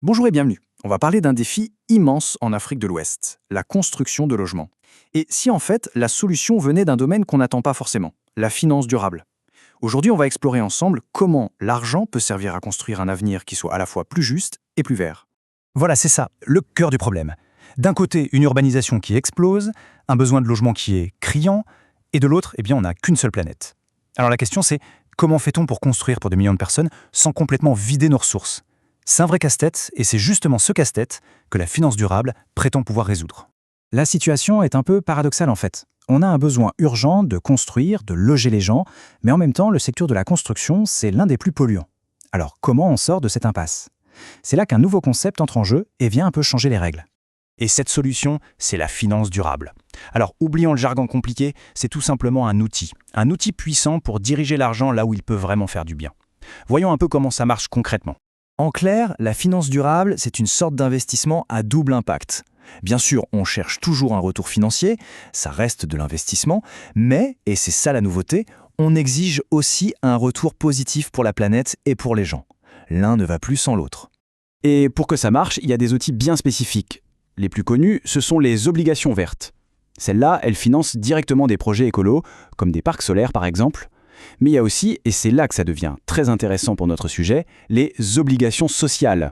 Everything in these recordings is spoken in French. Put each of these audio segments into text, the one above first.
Bonjour et bienvenue. On va parler d'un défi immense en Afrique de l'Ouest, la construction de logements. Et si en fait la solution venait d'un domaine qu'on n'attend pas forcément, la finance durable. Aujourd'hui, on va explorer ensemble comment l'argent peut servir à construire un avenir qui soit à la fois plus juste et plus vert. Voilà, c'est ça, le cœur du problème. D'un côté, une urbanisation qui explose, un besoin de logement qui est criant, et de l'autre, on n'a qu'une seule planète. Alors la question c'est, comment fait-on pour construire pour des millions de personnes sans complètement vider nos ressources? C'est un vrai casse-tête, et c'est justement ce casse-tête que la finance durable prétend pouvoir résoudre. La situation est un peu paradoxale en fait. On a un besoin urgent de construire, de loger les gens, mais en même temps, le secteur de la construction, c'est l'un des plus polluants. Alors comment on sort de cette impasse? C'est là qu'un nouveau concept entre en jeu et vient un peu changer les règles. Et cette solution, c'est la finance durable. Alors, oublions le jargon compliqué, c'est tout simplement un outil puissant pour diriger l'argent là où il peut vraiment faire du bien. Voyons un peu comment ça marche concrètement. En clair, la finance durable, c'est une sorte d'investissement à double impact. Bien sûr, on cherche toujours un retour financier, ça reste de l'investissement, mais, et c'est ça la nouveauté, on exige aussi un retour positif pour la planète et pour les gens. L'un ne va plus sans l'autre. Et pour que ça marche, il y a des outils bien spécifiques. Les plus connus, ce sont les obligations vertes. Celles-là, elles financent directement des projets écolos, comme des parcs solaires par exemple. Mais il y a aussi, et c'est là que ça devient très intéressant pour notre sujet, les obligations sociales.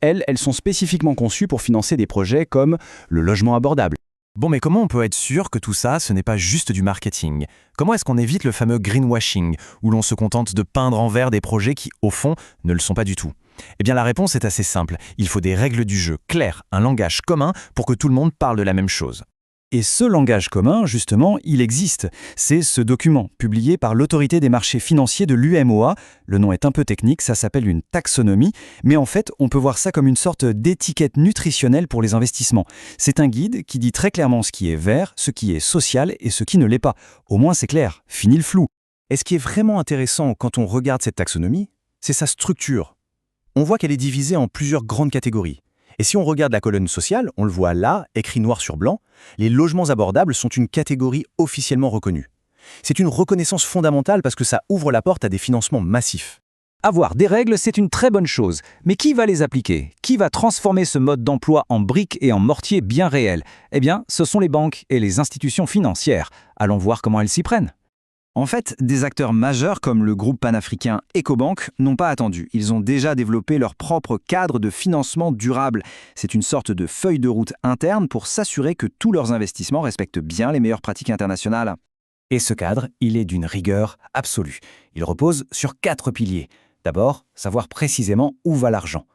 Elles sont spécifiquement conçues pour financer des projets comme le logement abordable. Bon, mais comment on peut être sûr que tout ça, ce n'est pas juste du marketing? Comment est-ce qu'on évite le fameux greenwashing, où l'on se contente de peindre en vert des projets qui, au fond, ne le sont pas du tout? Eh bien, la réponse est assez simple. Il faut des règles du jeu claires, un langage commun pour que tout le monde parle de la même chose. Et ce langage commun, justement, il existe. C'est ce document, publié par l'autorité des marchés financiers de l'UMOA. Le nom est un peu technique, ça s'appelle une taxonomie, mais en fait, on peut voir ça comme une sorte d'étiquette nutritionnelle pour les investissements. C'est un guide qui dit très clairement ce qui est vert, ce qui est social et ce qui ne l'est pas. Au moins, c'est clair, fini le flou. Et ce qui est vraiment intéressant quand on regarde cette taxonomie, c'est sa structure. On voit qu'elle est divisée en plusieurs grandes catégories. Et si on regarde la colonne sociale, on le voit là, écrit noir sur blanc, les logements abordables sont une catégorie officiellement reconnue. C'est une reconnaissance fondamentale parce que ça ouvre la porte à des financements massifs. Avoir des règles, c'est une très bonne chose, mais qui va les appliquer? Qui va transformer ce mode d'emploi en briques et en mortier bien réel? Eh bien, ce sont les banques et les institutions financières. Allons voir comment elles s'y prennent. En fait, des acteurs majeurs comme le groupe panafricain Ecobank n'ont pas attendu. Ils ont déjà développé leur propre cadre de financement durable. C'est une sorte de feuille de route interne pour s'assurer que tous leurs investissements respectent bien les meilleures pratiques internationales. Et ce cadre, il est d'une rigueur absolue. Il repose sur 4 piliers. D'abord, savoir précisément où va l'argent.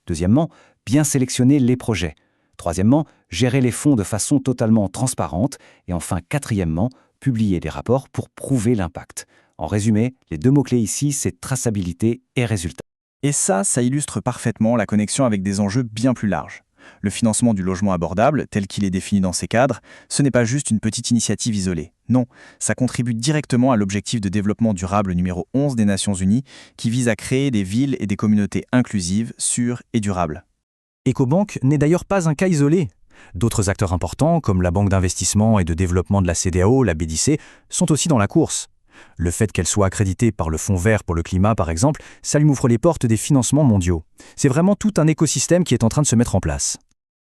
Deuxièmement, bien sélectionner les projets. Troisièmement, gérer les fonds de façon totalement transparente. Et enfin, quatrièmement, publier des rapports pour prouver l'impact. En résumé, les 2 mots-clés ici, c'est traçabilité et résultat. Et ça illustre parfaitement la connexion avec des enjeux bien plus larges. Le financement du logement abordable, tel qu'il est défini dans ces cadres, ce n'est pas juste une petite initiative isolée. Non, ça contribue directement à l'objectif de développement durable numéro 11 des Nations Unies, qui vise à créer des villes et des communautés inclusives, sûres et durables. Ecobank n'est d'ailleurs pas un cas isolé. D'autres acteurs importants, comme la Banque d'investissement et de développement de la CEDEAO, la BDC, sont aussi dans la course. Le fait qu'elle soit accréditée par le Fonds vert pour le climat, par exemple, ça lui ouvre les portes des financements mondiaux. C'est vraiment tout un écosystème qui est en train de se mettre en place.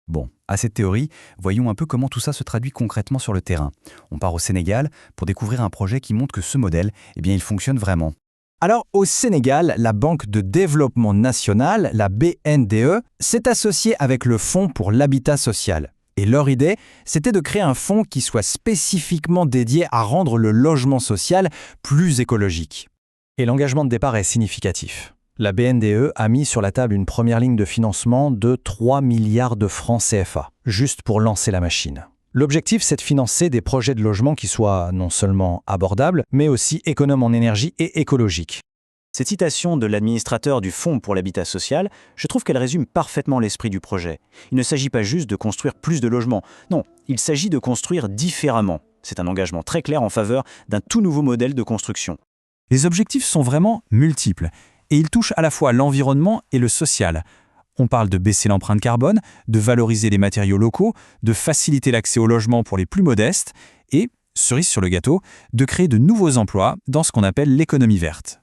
Bon, à cette théorie, voyons un peu comment tout ça se traduit concrètement sur le terrain. On part au Sénégal pour découvrir un projet qui montre que ce modèle, il fonctionne vraiment. Alors, au Sénégal, la Banque de développement national, la BNDE, s'est associée avec le Fonds pour l'habitat social. Et leur idée, c'était de créer un fonds qui soit spécifiquement dédié à rendre le logement social plus écologique. Et l'engagement de départ est significatif. La BNDE a mis sur la table une première ligne de financement de 3 milliards de francs CFA, juste pour lancer la machine. L'objectif, c'est de financer des projets de logement qui soient non seulement abordables, mais aussi économes en énergie et écologiques. Cette citation de l'administrateur du Fonds pour l'habitat social, je trouve qu'elle résume parfaitement l'esprit du projet. Il ne s'agit pas juste de construire plus de logements. Non, il s'agit de construire différemment. C'est un engagement très clair en faveur d'un tout nouveau modèle de construction. Les objectifs sont vraiment multiples, et ils touchent à la fois l'environnement et le social. On parle de baisser l'empreinte carbone, de valoriser les matériaux locaux, de faciliter l'accès au logement pour les plus modestes et, cerise sur le gâteau, de créer de nouveaux emplois dans ce qu'on appelle l'économie verte.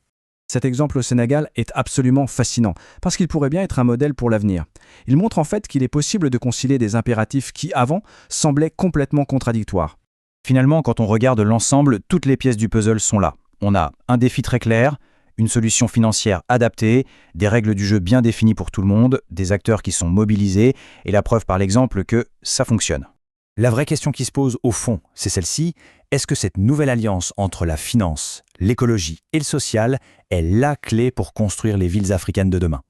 Cet exemple au Sénégal est absolument fascinant, parce qu'il pourrait bien être un modèle pour l'avenir. Il montre en fait qu'il est possible de concilier des impératifs qui, avant, semblaient complètement contradictoires. Finalement, quand on regarde l'ensemble, toutes les pièces du puzzle sont là. On a un défi très clair, une solution financière adaptée, des règles du jeu bien définies pour tout le monde, des acteurs qui sont mobilisés, et la preuve par l'exemple que ça fonctionne. La vraie question qui se pose au fond, c'est celle-ci. Est-ce que cette nouvelle alliance entre la finance, l'écologie et le social est la clé pour construire les villes africaines de demain?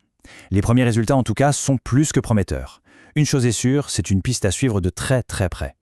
Les premiers résultats en tout cas sont plus que prometteurs. Une chose est sûre, c'est une piste à suivre de très très près.